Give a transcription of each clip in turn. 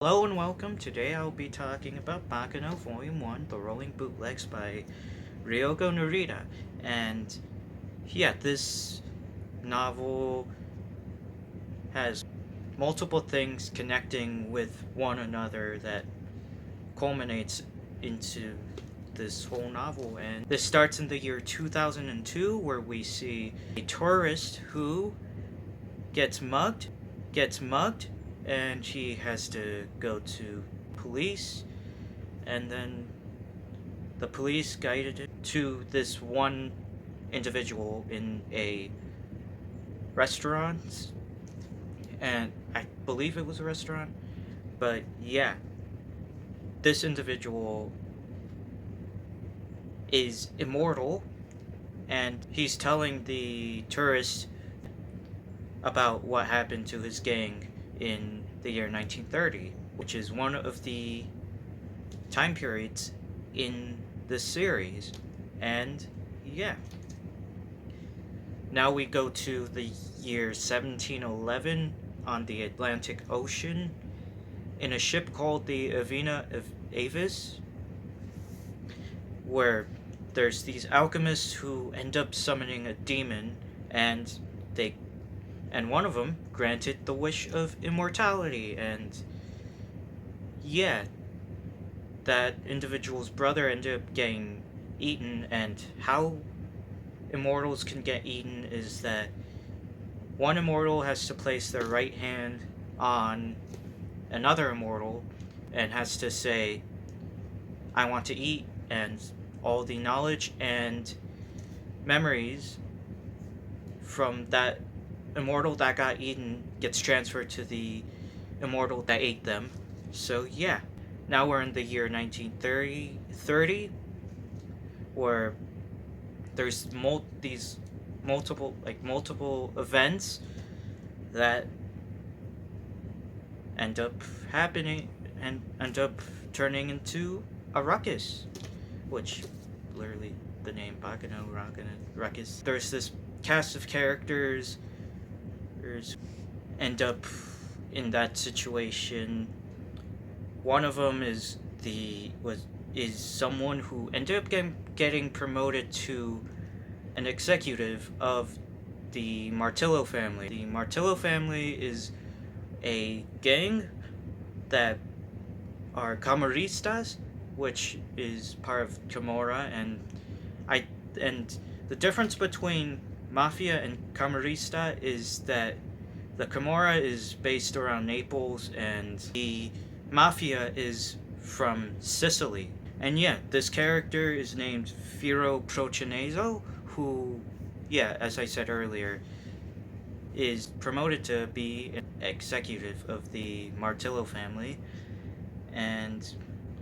Hello and welcome. Today I'll be talking about Baccano Volume 1, The Rolling Bootlegs by ryohgo Narita. And yeah, this novel has multiple things connecting with one another that culminates into this whole novel. And this starts in the year 2002, where we see a tourist who gets mugged, and he has to go to police, and then the police guided him to this one individual in a restaurant, and I believe it was a restaurant, but yeah, this individual is immortal, and he's telling the tourist about what happened to his gang in the year 1930, which is one of the time periods in this series. And yeah, now we go to the year 1711 on the Atlantic Ocean in a ship called the Avina Avis, where there's these alchemists who end up summoning a demon, and they and one of them granted the wish of immortality. And yeah, that individual's brother ended up getting eaten. And how immortals can get eaten is that one immortal has to place their right hand on another immortal and has to say, I want to eat, and all the knowledge and memories from that immortal that got eaten gets transferred to the immortal that ate them. So yeah, now we're in the year 1930, where there's these multiple events that end up happening and end up turning into a ruckus, which literally the name Baccano ruckus. There's this cast of characters end up in that situation. One of them is someone who ended up getting promoted to an executive of the Martillo family. The Martillo family is a gang that are Camaristas, which is part of Camorra, I and the difference between Mafia and Camarista is that the Camorra is based around Naples and the Mafia is from Sicily. And yeah, this character is named Firo Procinezzo, who, yeah, as I said earlier, is promoted to be an executive of the Martillo family. And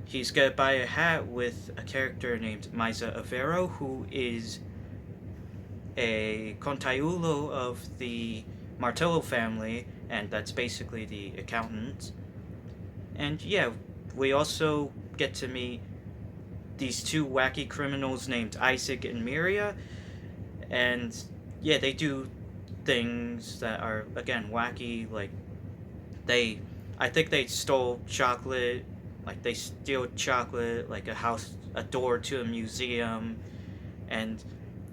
he's gonna buy a hat with a character named Maisa Avero, who is a contaiulo of the Martillo family, and that's basically the accountant. And yeah, we also get to meet these two wacky criminals named Isaac and Miria, and yeah, they do things that are again wacky. Like they, I think they stole chocolate, like they steal chocolate, like a door to a museum, and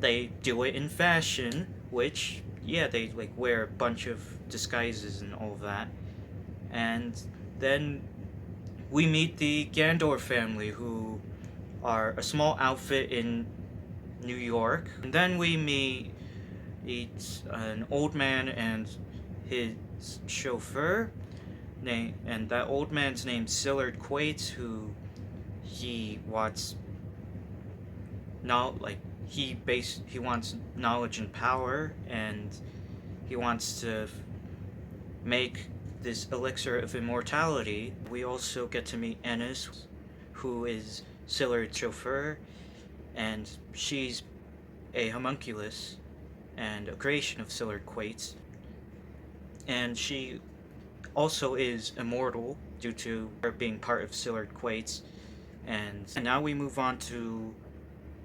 they do it in fashion, which yeah, they like wear a bunch of disguises and all of that. And then we meet the Gandor family, who are a small outfit in New York. And then we meet an old man and his chauffeur, and that old man's named Sillard Quates, who he wants not like he wants knowledge and power, and he wants to make this elixir of immortality. We also get to meet Ennis, who is Sillard's chauffeur, and she's a homunculus and a creation of Sillard Quates. And she also is immortal due to her being part of Sillard Quates. And now we move on to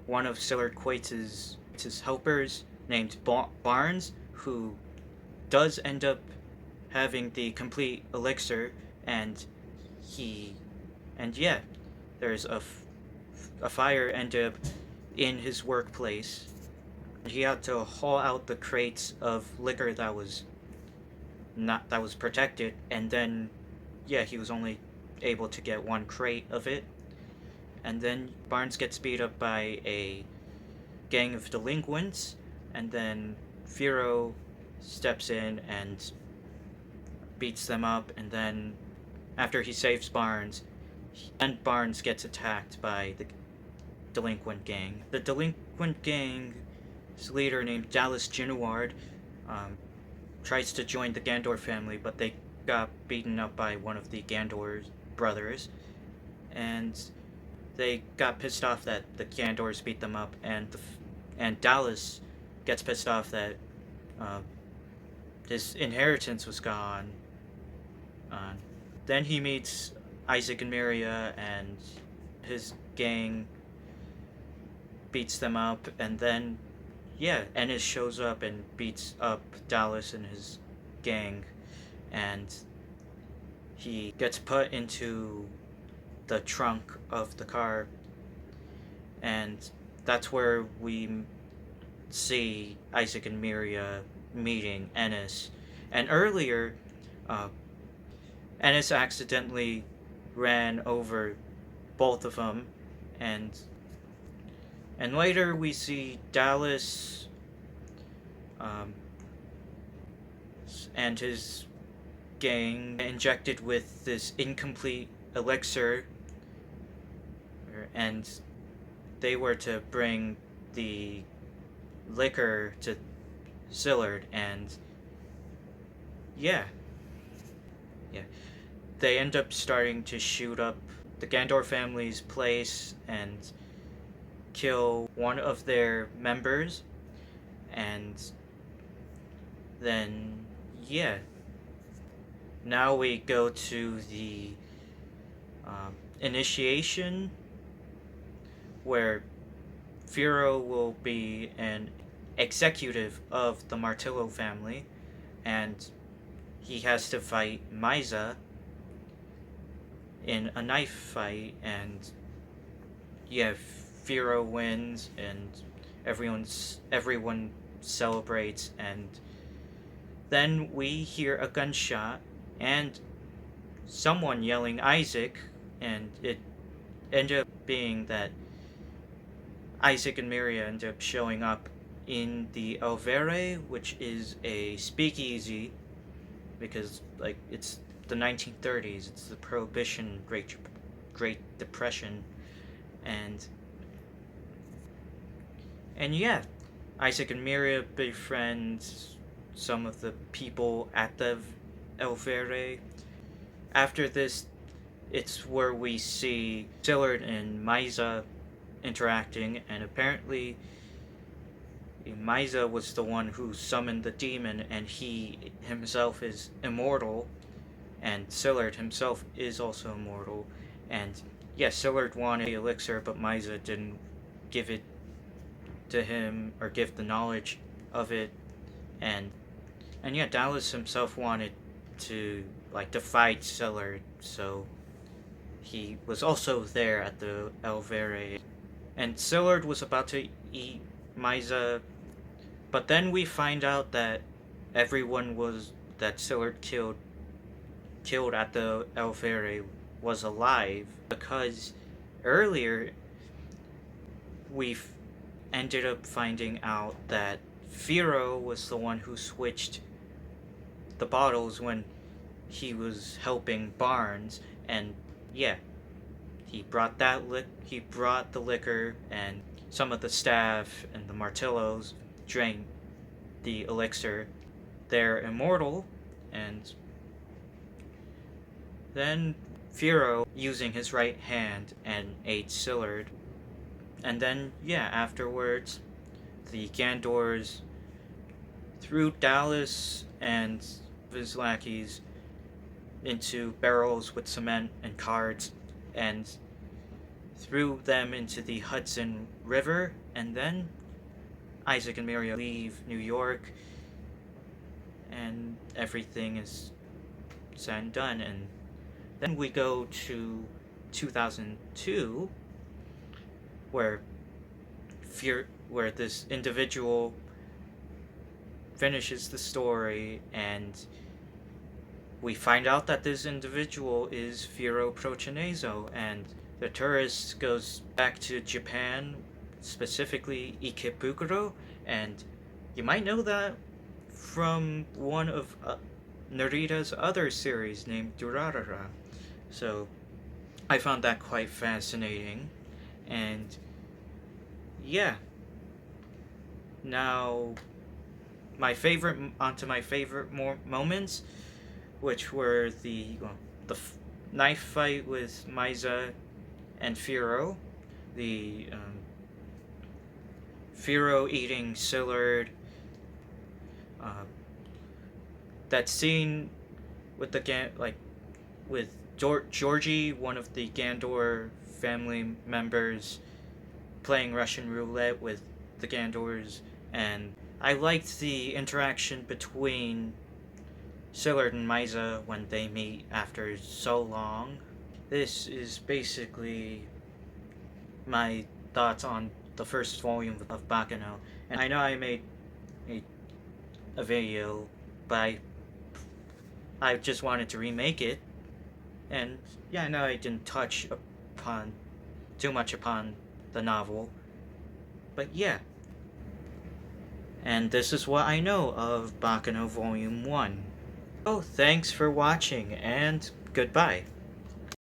one of Sillard Quates' helpers named Barnes, who does end up having the complete elixir, and he and yeah, there's a fire ended up in his workplace. He had to haul out the crates of liquor that was protected, and then yeah, he was only able to get one crate of it. And then Barnes gets beat up by a gang of delinquents, and then Firo steps in and beats them up, and then after he saves Barnes, and Barnes gets attacked by the delinquent gang. The delinquent gang's leader, named Dallas Ginuard, um, tries to join the Gandor family, but they got beaten up by one of the Gandor's brothers, and they got pissed off that the Gandors beat them up, and Dallas gets pissed off that uh, his inheritance was gone. Uh, then he meets Isaac and Miria, and his gang beats them up, and then yeah, Ennis shows up and beats up Dallas and his gang, and he gets put into the trunk of the car, and that's where we see Isaac and Miria meeting Ennis. And earlier, uh, Ennis accidentally ran over both of them, and later we see Dallas um, and his gang injected with this incomplete elixir, and they were to bring the liquor to Sillard, and yeah, yeah, they end up starting to shoot up the Gandor family's place and kill one of their members, and then yeah, now we go to the initiation, where Firo will be an executive of the Martillo family, and he has to fight Misa in a knife fight, and yeah, Firo wins, and everyone celebrates, and then we hear a gunshot and someone yelling Isaac, and it ended up being that Isaac and Miria end up showing up in the Alvere, which is a speakeasy, because like it's the 1930s, it's the Prohibition, Great Depression, and yeah, Isaac and Miria befriend some of the people at the Alvere. After this, it's where we see Sillard and Misa interacting, and apparently Misa was the one who summoned the demon, and he himself is immortal, and Sillard himself is also immortal. And yes, Sillard wanted the elixir, but Misa didn't give it to him, or give the knowledge of it, and yeah, Dallas himself wanted to to fight Sillard, so he was also there at the Alvere, and Sillard was about to eat Misa, but then we find out that that Sillard killed at the Alvere was alive, because earlier we ended up finding out that Firo was the one who switched the bottles when he was helping Barnes, and yeah, he brought the liquor, and some of the staff and the Martillos drank the elixir. They're immortal, and then Firo, using his right hand, and ate Sillard. And then, yeah, afterwards, the Gandors threw Dallas and his lackeys into barrels with cement and cards, and threw them into the Hudson River, and then Isaac and Miria leave New York, and everything is said and done, and Then we go to 2002, where where this individual finishes the story, and we find out that this individual is Firo Prochanezo, and the tourist goes back to Japan, specifically Ikebukuro, and you might know that from one of Narita's other series named Durarara. So I found that quite fascinating, and yeah. Now, onto my favorite moments, which were the knife fight with Maiza and Firo, the Firo eating Sillard, uh, that scene with with Georgie, one of the Gandor family members, playing Russian roulette with the Gandors, and I liked the interaction between Sillard and Maiza when they meet after so long. This is basically my thoughts on the first volume of Baccano, and I know I made a, a video, but I just wanted to remake it, and yeah, I know I didn't touch upon too much upon the novel, but yeah. And this is what I know of Baccano Volume 1. Oh, thanks for watching, and goodbye.